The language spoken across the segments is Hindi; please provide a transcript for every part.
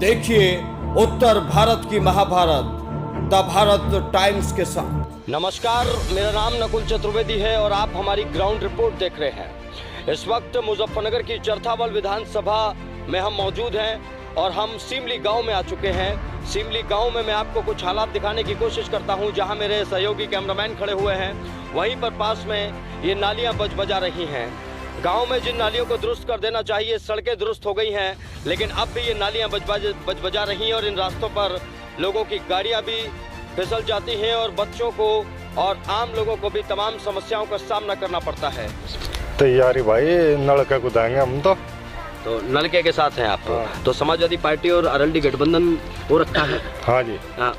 देखिए उत्तर भारत की महाभारत द भारत टाइम्स के साथ। नमस्कार, मेरा नाम नकुल चतुर्वेदी है और आप हमारी ग्राउंड रिपोर्ट देख रहे हैं। इस वक्त मुजफ्फरनगर की चरथावल विधानसभा में हम मौजूद हैं और हम सिमली गांव में आ चुके हैं। सिमली गांव में मैं आपको कुछ हालात दिखाने की कोशिश करता हूं, जहां मेरे सहयोगी कैमरामैन खड़े हुए हैं। वहीं पर पास में ये नालियां बजा रही हैं। गांव में जिन नालियों को दुरुस्त कर देना चाहिए, सड़कें दुरुस्त हो गई हैं, लेकिन अब भी ये नालियां बजा रही हैं और इन रास्तों पर लोगों की गाड़ियां भी फिसल जाती हैं और बच्चों को और आम लोगों को भी तमाम समस्याओं का सामना करना पड़ता है। तैयारी भाई, नलका कुदाएंगे हम तो नलके के साथ हैं आप। तो समाजवादी पार्टी और आरएलडी गठबंधन हो रखा है। हाँ जी। हाँ।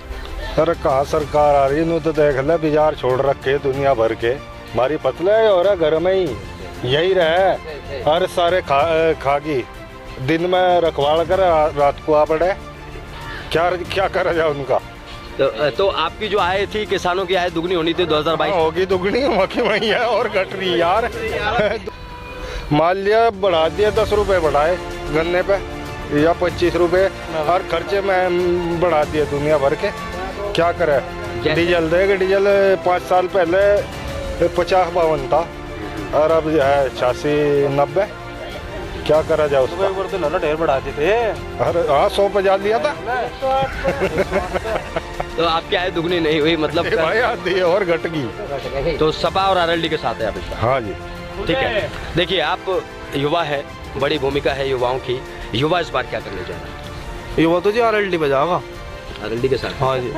सर कहाँ सरकार आ रही है, तो देख ले बाजार छोड़ रखे दुनिया भर के। हमारी पतले और घर में ही यही रहे, हर सारे खागी दिन में रखवाल कर रात को आ पड़े। क्या करा जाए उनका। तो आपकी जो आय थी, किसानों की आय दुगनी होनी थी 2022। होगी दुगनी, वही है और घट रही यार। माल्या बढ़ा दिया, 10 रुपए बढ़ाए गन्ने पे या 25 रुपए, हर खर्चे में बढ़ा दिया दुनिया भर के। क्या करे। डीजल देगा, डीजल 5 साल पहले 50-52 था और अब जो है 86-90। क्या करा जाए उसका। ढेर बढ़ाते थे। अरे हाँ, 100 50 लिया था। तो आपकी आय दुगनी नहीं हुई, मतलब भाई आधी और घट गई। तो सपा और आरएलडी के साथ है आप इस बार। हाँ जी। ठीक है। देखिए, आप युवा है, बड़ी भूमिका है युवाओं की। युवा इस बार क्या करने जा रहा है? युवा तो जी आरएलडी पे जाएगा। आरएलडी के साथ? हाँ जी।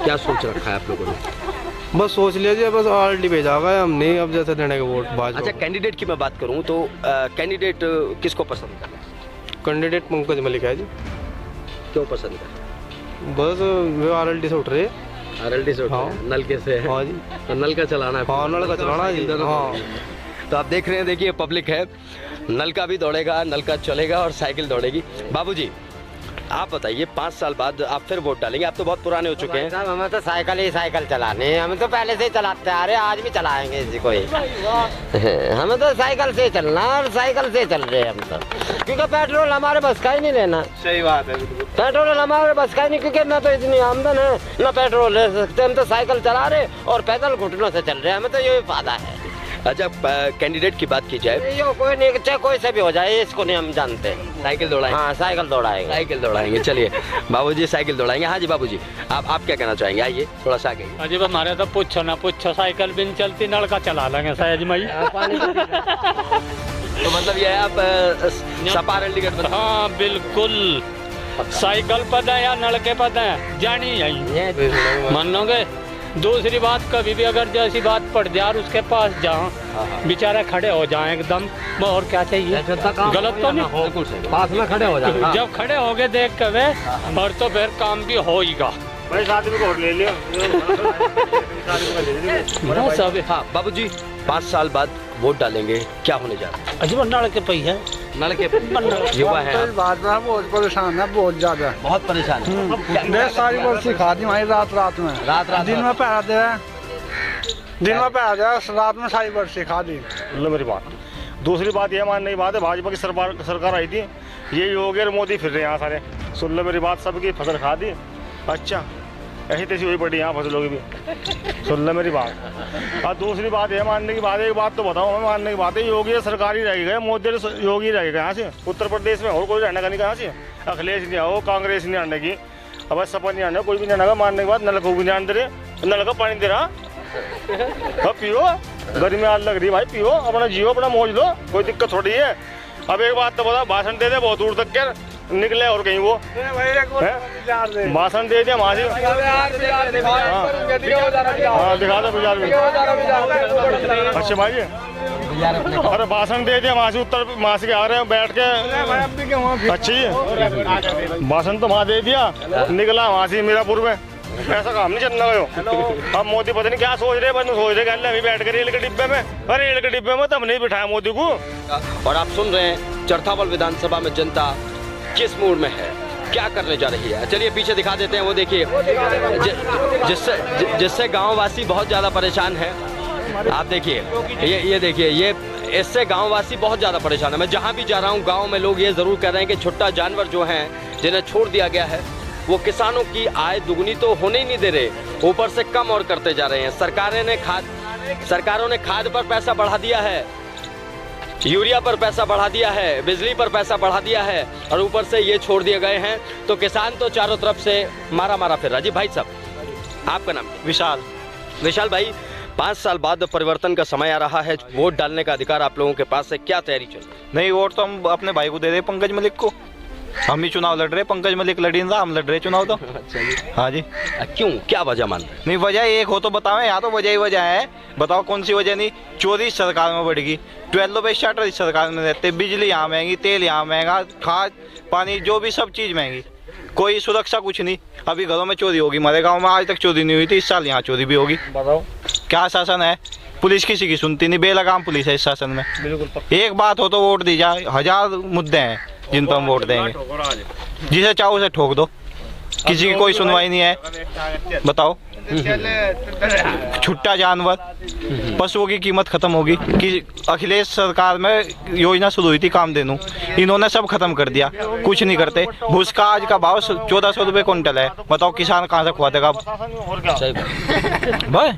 क्या सोच रखा है आप लोगों ने? बस सोच लीजिए, बस आरएलडी पे जाएगा। हम नहीं अब जैसे देने के वोट भाजपा। अच्छा, कैंडिडेट की मैं बात करूं तो कैंडिडेट किसको पसंद है? कैंडिडेट पंकज मलिक है जी। क्यों पसंद है? बस वे आरएलडी से उठ रहे। आरएलडी से उठ रहे हैं, नलके से। हाँ जी। तो नल का चलाना है। हाँ, नल का चलाना है जी। हाँ। तो आप देख रहे हैं, देखिए पब्लिक है, नल का भी दौड़ेगा, नल का चलेगा और साइकिल दौड़ेगी। बाबूजी, आप बताइए, 5 साल बाद आप फिर वोट डालेंगे। आप तो बहुत पुराने हो चुके हैं। हमें तो साइकिल चलानी है। हम तो पहले से ही चलाते आ रहे हैं, आज भी चलाएंगे इसी को ही। हमें तो साइकिल से चलना और साइकिल से चल रहे हैं हम तो, क्योंकि पेट्रोल हमारे बस का ही नहीं लेना। सही बात है। पेट्रोल हमारे बस का ही नहीं, क्योंकि ना तो इतनी आमदन है ना पेट्रोल ले सकते। हम तो साइकिल चला रहे और पैदल घुटनों से चल रहे हैं। हमें तो यही फायदा है। अच्छा, कैंडिडेट की बात की जाए, यो कोई नहीं, चाहे कोई से भी हो जाए, इसको नहीं हम जानते। साइकिल दौड़ाएंगे। हाँ, साइकिल दौड़ाएंगे। साइकिल दौड़ाएंगे। चलिए बाबूजी, साइकिल दौड़ाएंगे। हाँ जी बाबूजी, आप क्या कहना चाहेंगे? आइए थोड़ा सा आगे। अजी हमारे तो पूछो ना पूछो, साइकिल भी नहीं चलती, नलका चला लेंगे सहज में ही। तो मतलब ये है आप सपा आरएलडी गठबंधन? हाँ बिल्कुल, साइकिल पद है या नलके पद है, जानी यही मानोगे। दूसरी बात, कभी भी अगर जैसी बात पड़ जाए और उसके पास जाओ, बेचारे खड़े हो जाए एकदम, और क्या चाहिए। गलत तो नहीं, पास में खड़े हो जाए। जब खड़े हो गए देख के वे, और तो फिर काम भी होगा। हाँ बाबूजी, 5 साल बाद वोट डालेंगे, क्या होने जा रहा है? अजी नलके पे ही है। नलके युवा है, बहुत परेशान है, बहुत ज्यादा। बहुत परेशान है। सारी बार सिखा दी हमारी रात में। दिन में पहरा दे, रात में सारी बार सिखा दी। मेरी बात। दूसरी बात ये मानने की बात है, भाजपा की सरकार आई थी, ये योगी और मोदी फिर रहे यहाँ सारे। सुन लो मेरी बात, सबकी फसल खा दी। अच्छा, ऐसी तैसी हुई पड़ी यहाँ फसलों की भी। सुन लो मेरी बात। और दूसरी बात ये मानने की बात है, एक बात तो बताओ हमें मानने की बात है, योगी सरकार ही रह गए, मोदी योगी रह गए यहाँ से। उत्तर प्रदेश में और कोई रहने का नहीं कहाँ से। अखिलेश नहीं आओ, कांग्रेस नहीं आने की, अब सपा नहीं आने, कोई भी नहीं आने। मानने के बाद नल को भी नहीं आने दे रहे, नल का पानी दे रहा। अब पियो, गर्मी आग लग रही भाई, पियो, अपना जियो, अपना मौज लो, कोई दिक्कत थोड़ी है। अब एक बात तो बता, भाषण दे दे बहुत दूर तक के निकले और कहीं वो भाषण दे दिया वहाँ से। हाँ दिखा दो बाजार में। अच्छा भाई, अरे भाषण दे दिया वहाँ से, उत्तर वहाँ से आ रहे हैं बैठ के। अच्छी भाषण तो वहाँ दे दिया, निकला वहाँ से मीरापुर में। ऐसा काम नहीं चलना हो। अब मोदी पता नहीं क्या सोच रहे, बस सोच रहे अभी बैठ कर रेल के डिब्बे में। अरे रेल के डिब्बे में तब नहीं बिठाया मोदी को। और आप सुन रहे हैं, चरथावल विधानसभा में जनता किस मूड में है, क्या करने जा रही है। चलिए पीछे दिखा देते हैं, वो देखिए, जिससे गांववासी बहुत ज़्यादा परेशान है। आप देखिए, ये देखिए, ये इससे गांववासी बहुत ज़्यादा परेशान है। मैं जहाँ भी जा रहा हूँ गांव में लोग ये ज़रूर कह रहे हैं कि छुट्टा जानवर जो हैं जिन्हें छोड़ दिया गया है, वो किसानों की आय दुगनी तो होने ही नहीं दे रहे, ऊपर से कम और करते जा रहे हैं। सरकारों ने खाद पर पैसा बढ़ा दिया है, यूरिया पर पैसा बढ़ा दिया है, बिजली पर पैसा बढ़ा दिया है, और ऊपर से ये छोड़ दिए गए हैं। तो किसान तो चारों तरफ से मारा फिर रहा। जी भाई साहब, आपका नाम क्या? विशाल भाई, 5 साल बाद परिवर्तन का समय आ रहा है, वोट डालने का अधिकार आप लोगों के पास है, क्या तैयारी चल रही है? नहीं, वोट तो हम अपने भाई को दे रहे, पंकज मलिक को। हम ही चुनाव लड़ रहे, पंकज मलिक लड़ी ना, हम लड़ रहे चुनाव तो। अच्छा जी। हाँ जी। क्यों, क्या वजह मान रहे हैं? नहीं, वजह एक हो तो बताओ, यहाँ तो वजह ही वजह है, बताओ कौन सी वजह नहीं। चोरी सरकार में बढ़ गई, 12 पे स्टार्टर इस सरकार में रहते, बिजली यहाँ महंगी, तेल यहाँ महंगा, खाद पानी जो भी सब चीज़ महंगी, कोई सुरक्षा कुछ नहीं। अभी घरों में चोरी होगी, हमारे गाँव में आज तक चोरी नहीं हुई थी, इस साल यहाँ चोरी भी होगी। बताओ क्या शासन है, पुलिस किसी की सुनती नहीं, बेलगाम पुलिस है इस शासन में। बिल्कुल, एक बात हो तो वोट दी जाए, 1000 मुद्दे हैं जिन पर हम वोट देंगे, जिसे चाहो उसे ठोक दो, किसी की कोई सुनवाई नहीं है। बताओ, छुट्टा जानवर, पशुओं की कीमत खत्म होगी। कि अखिलेश सरकार में योजना शुरू हुई थी कामधेनु, इन्होंने सब खत्म कर दिया, कुछ नहीं करते। भूस का आज का भाव 1400 रुपये क्विंटल है, बताओ किसान कहाँ से खुआ देगा? बस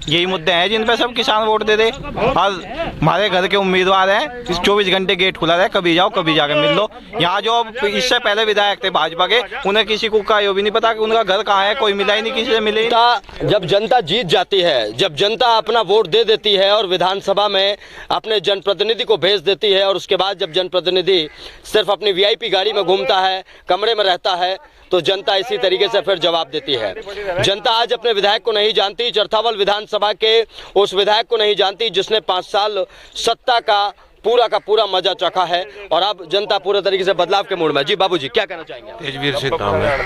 यही मुद्दे हैं जिन पे सब किसान वोट दे दे। और हमारे घर के उम्मीदवार हैं, 24 घंटे गेट खुला रहे, कभी जाओ कभी जाके मिल लो। यहाँ जो इससे पहले विधायक थे भाजपा के, उन्हें किसी को का यो भी नहीं पता कि उनका घर कहाँ है, कोई मिला ही नहीं, किसी से मिले। जब जनता जीत जाती है, जब जनता अपना वोट दे देती है और विधानसभा में अपने जनप्रतिनिधि को भेज देती है, और उसके बाद जब जनप्रतिनिधि सिर्फ अपनी वीआईपी गाड़ी में घूमता है, कमरे में रहता है, तो जनता इसी तरीके से फिर जवाब देती है। जनता आज अपने विधायक को नहीं जानती, चरथावल विधानसभा के उस विधायक को नहीं जानती जिसने 5 साल सत्ता का पूरा मजा चखा है, और अब जनता पूरे तरीके से बदलाव के मूड में। जी बाबूजी, क्या कहना चाहेंगे? तेजवीर सिंह नाम है।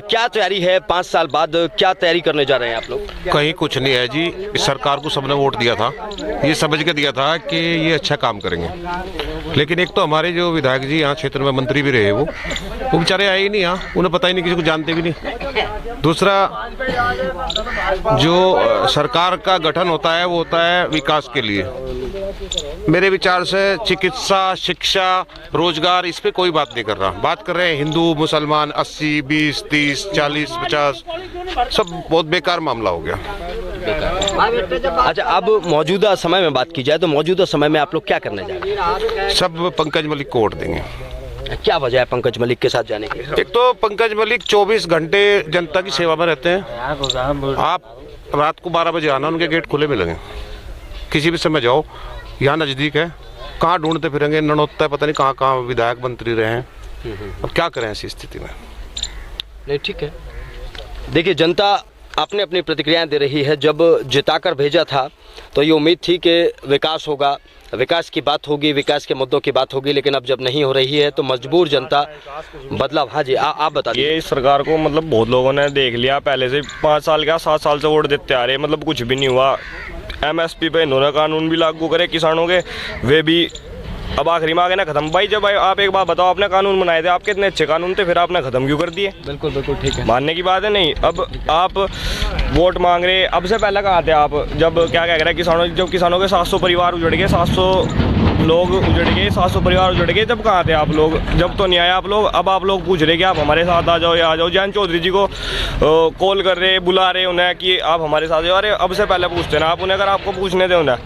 क्या तैयारी है 5 साल बाद, क्या तैयारी करने जा रहे हैं आप लोग? कहीं कुछ नहीं है जी, इस सरकार को सबने वोट दिया था, ये समझ के दिया था कि ये अच्छा काम करेंगे, लेकिन एक तो हमारे जो विधायक जी यहाँ क्षेत्र में मंत्री भी रहे, वो बेचारे आए ही नहीं यहाँ, उन्हें पता ही नहीं, किसी को जानते भी नहीं। दूसरा, जो सरकार का गठन होता है वो होता है विकास के लिए। मेरे विचार से चिकित्सा, शिक्षा, रोजगार, इस पे कोई बात नहीं कर रहा। बात कर रहे हैं हिंदू मुसलमान, 80, 20, 30, 40, 50, सब बहुत बेकार मामला हो गया। अच्छा, अब मौजूदा समय में बात की जाए तो मौजूदा समय में आप लोग क्या करने जा रहे हैं? सब पंकज मलिक को वोट देंगे। क्या वजह है पंकज मलिक के साथ जाने की? एक तो पंकज मलिक 24 घंटे जनता की सेवा में रहते हैं। आप रात को 12 बजे आना, उनके गेट खुले मिलेंगे, किसी भी समय जाओ, यहाँ नज़दीक है, कहाँ ढूंढते फिरेंगे, ननौता है, पता नहीं कहाँ कहाँ विधायक मंत्री रहे हैं। अब क्या करें ऐसी स्थिति में? नहीं, ठीक है। देखिए, जनता अपनी अपनी प्रतिक्रियाएं दे रही है। जब जिताकर भेजा था तो ये उम्मीद थी कि विकास होगा, विकास की बात होगी, विकास के मुद्दों की बात होगी, लेकिन अब जब नहीं हो रही है तो मजबूर जनता बदलाव। हाँ जी, आप बता दीजिए। ये इस सरकार को मतलब बहुत लोगों ने देख लिया, पहले से 5 साल का 7 साल से वोट देते आ रहे, मतलब कुछ भी नहीं हुआ। MSP पे इन्होंने कानून भी लागू करे किसानों के, वे भी अब आखिरी में आ गए ना खत्म। भाई जब आप एक बात बताओ, आपने कानून बनाए थे, आपके इतने अच्छे कानून थे, फिर आपने खत्म क्यों कर दिए? बिल्कुल ठीक है, मानने की बात है। नहीं, अब आप वोट मांग रहे, अब से पहले कहाँ थे आप? जब क्या कह रहे किसानों, जब किसानों के 700 परिवार उजड़ गए, 700 लोग उजड़ गए, 700 परिवार उजड़ गए, जब कहाँ थे आप लोग? जब तो नहीं आए आप लोग। अब आप लोग पूछ रहे कि आप हमारे साथ आ जाओ या आ जाओ। जयंत चौधरी जी को कॉल कर रहे, बुला रहे उन्हें कि आप हमारे साथ जाओ। अरे अब से पहले पूछते ना आप उन्हें, अगर आपको पूछने थे उन्हें।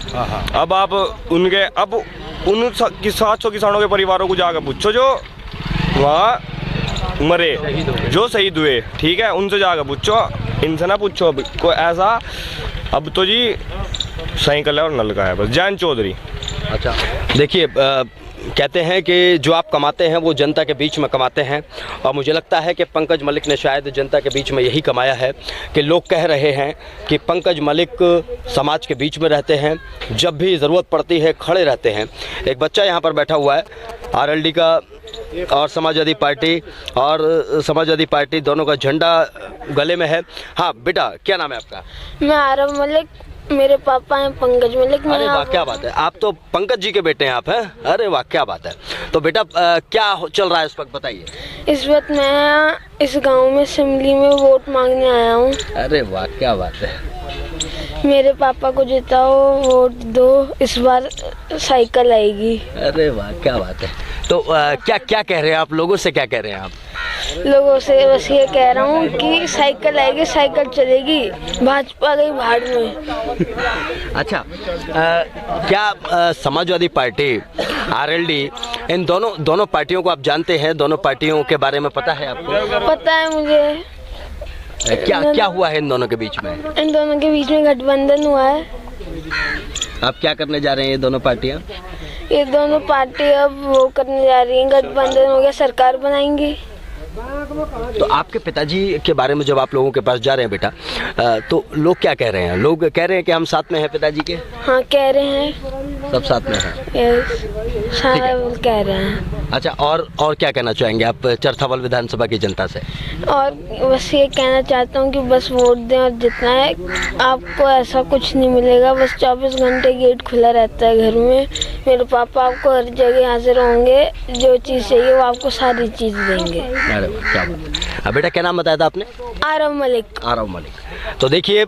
अब आप उनके, अब उन 700 किसानों के परिवारों को जाकर पूछो जो वहाँ मरे, जो शहीद हुए, ठीक है, उनसे जाकर पूछो, इनसे ना पूछो। अब कोई ऐसा, अब तो जी साइकिल है और नल का है बस। जयंत चौधरी। अच्छा, देखिए, कहते हैं कि जो आप कमाते हैं वो जनता के बीच में कमाते हैं, और मुझे लगता है कि पंकज मलिक ने शायद जनता के बीच में यही कमाया है कि लोग कह रहे हैं कि पंकज मलिक समाज के बीच में रहते हैं, जब भी ज़रूरत पड़ती है खड़े रहते हैं। एक बच्चा यहाँ पर बैठा हुआ है, RLD का और समाजवादी पार्टी दोनों का झंडा गले में है। हाँ बेटा, क्या नाम है आपका? मैं आरव मलिक, मेरे पापा हैं पंकज मलिक। अरे वाह, क्या बात है, आप तो पंकज जी के बेटे हैं आप, हैं? अरे वाह, क्या बात है। तो बेटा, क्या चल रहा है इस वक्त, बताइए। इस वक्त मैं इस गांव में असेंबली में वोट मांगने आया हूँ। अरे वाह, क्या बात है। मेरे पापा को जिताओ, वोट दो, इस बार साइकिल आएगी। अरे वाह, क्या बात है। तो क्या कह रहे हैं आप, लोगों से क्या कह रहे हैं आप? लोगों से बस ये कह रहा हूँ कि साइकिल आएगी, साइकिल चलेगी, भाजपा गई भाड़ में। अच्छा, क्या समाजवादी पार्टी, आरएलडी, इन दोनों पार्टियों को आप जानते हैं? दोनों पार्टियों के बारे में पता है आपको? पता है मुझे। क्या हुआ है इन दोनों के बीच में? इन दोनों के बीच में गठबंधन हुआ है। अब क्या करने जा रहे हैं ये दोनों पार्टियां? ये दोनों पार्टी अब वो करने जा रही हैं, गठबंधन हो गया, सरकार बनाएंगी। तो आपके पिताजी के बारे में जब आप लोगों के पास जा रहे हैं बेटा, तो लोग क्या कह रहे हैं? लोग कह रहे हैं कि हम साथ में हैं पिताजी के? हाँ, कह रहे हैं, सब साथ में हैं। सारा कह रहे हैं। अच्छा, और क्या कहना चाहेंगे आप चरथावल विधानसभा की जनता से? और बस ये कहना चाहता हूँ कि बस वोट दें और जितना है, आपको ऐसा कुछ नहीं मिलेगा। बस 24 घंटे गेट खुला रहता है घर में। मेरे पापा आपको हर जगह हाजिर होंगे, जो चीज़ चाहिए वो आपको सारी चीज़ देंगे। अरे क्या बात। बेटा क्या नाम बताया था आपने? आरव मलिक। आरव मलिक। तो देखिए,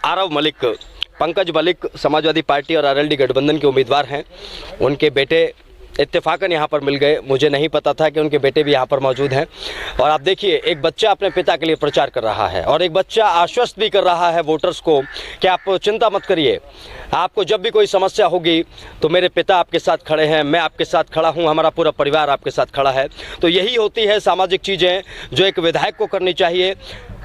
आरव मलिक, पंकज मलिक समाजवादी पार्टी और आरएलडी गठबंधन के उम्मीदवार हैं। उनके बेटे इत्तेफाकन यहाँ पर मिल गए। मुझे नहीं पता था कि उनके बेटे भी यहाँ पर मौजूद हैं। और आप देखिए, एक बच्चा अपने पिता के लिए प्रचार कर रहा है और एक बच्चा आश्वस्त भी कर रहा है वोटर्स को कि आप चिंता मत करिए, आपको जब भी कोई समस्या होगी तो मेरे पिता आपके साथ खड़े हैं, मैं आपके साथ खड़ा हूं, हमारा पूरा परिवार आपके साथ खड़ा है। तो यही होती है सामाजिक चीज़ें जो एक विधायक को करनी चाहिए,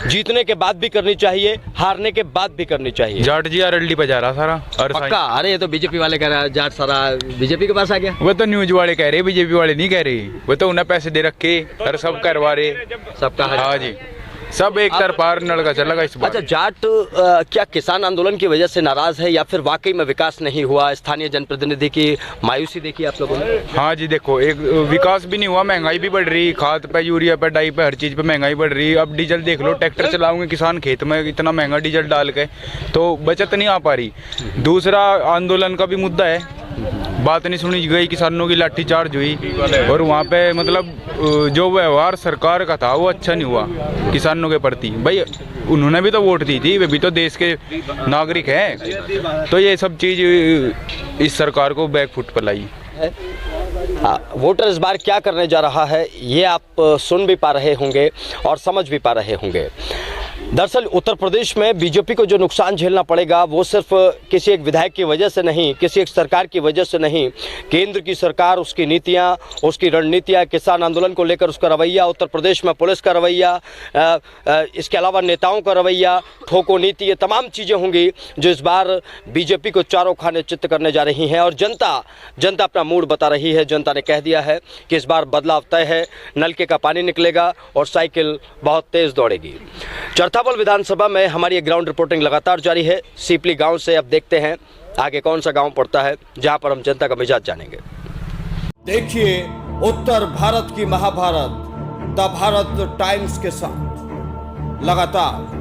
जीतने के बाद भी करनी चाहिए, हारने के बाद भी करनी चाहिए। जाट जी आरएलडी पे जा रहा सारा और पक्का? अरे ये तो बीजेपी वाले कह रहा है जाट सारा बीजेपी के पास आ गया। वो तो न्यूज वाले कह रहे, बीजेपी वाले नहीं कह रहे। वो तो उन्हें पैसे दे रखे और सब करवा रहे, सबका। हाँ जी, सब एक तरफा नलका चलेगा इस बार। अच्छा, जाट क्या किसान आंदोलन की वजह से नाराज है या फिर वाकई में विकास नहीं हुआ? स्थानीय जनप्रतिनिधि की मायूसी देखी आप लोगों ने? हाँ जी, देखो, एक विकास भी नहीं हुआ, महंगाई भी बढ़ रही, खाद पे, यूरिया पे, डाई पे, हर चीज पे महंगाई बढ़ रही। अब डीजल देख लो, ट्रैक्टर चलाओगे किसान खेत में, इतना महंगा डीजल डाल के तो बचत नहीं आ पा रही। दूसरा आंदोलन का भी मुद्दा है, बात नहीं सुनी गई, किसानों की लाठीचार्ज हुई और वहाँ पे मतलब जो व्यवहार सरकार का था वो अच्छा नहीं हुआ किसानों के प्रति। भाई उन्होंने भी तो वोट दी थी, वे भी तो देश के नागरिक हैं। तो ये सब चीज़ इस सरकार को बैकफुट पर लाई। वोटर इस बार क्या करने जा रहा है ये आप सुन भी पा रहे होंगे और समझ भी पा रहे होंगे। दरअसल उत्तर प्रदेश में बीजेपी को जो नुकसान झेलना पड़ेगा वो सिर्फ किसी एक विधायक की वजह से नहीं, किसी एक सरकार की वजह से नहीं। केंद्र की सरकार, उसकी नीतियां, उसकी रणनीतियां, किसान आंदोलन को लेकर उसका रवैया, उत्तर प्रदेश में पुलिस का रवैया, इसके अलावा नेताओं का रवैया, ठोको नीति, ये तमाम चीज़ें होंगी जो इस बार बीजेपी को चारों खाने चित्त करने जा रही हैं। और जनता अपना मूड बता रही है। जनता ने कह दिया है कि इस बार बदलाव तय है, नलके का पानी निकलेगा और साइकिल बहुत तेज़ दौड़ेगी। चरथावल विधानसभा में हमारी ये ग्राउंड रिपोर्टिंग लगातार जारी है। सीपली गांव से अब देखते हैं आगे कौन सा गांव पड़ता है जहां पर हम जनता का मिजाज जानेंगे। देखिए उत्तर भारत की महाभारत द भारत टाइम्स के साथ लगातार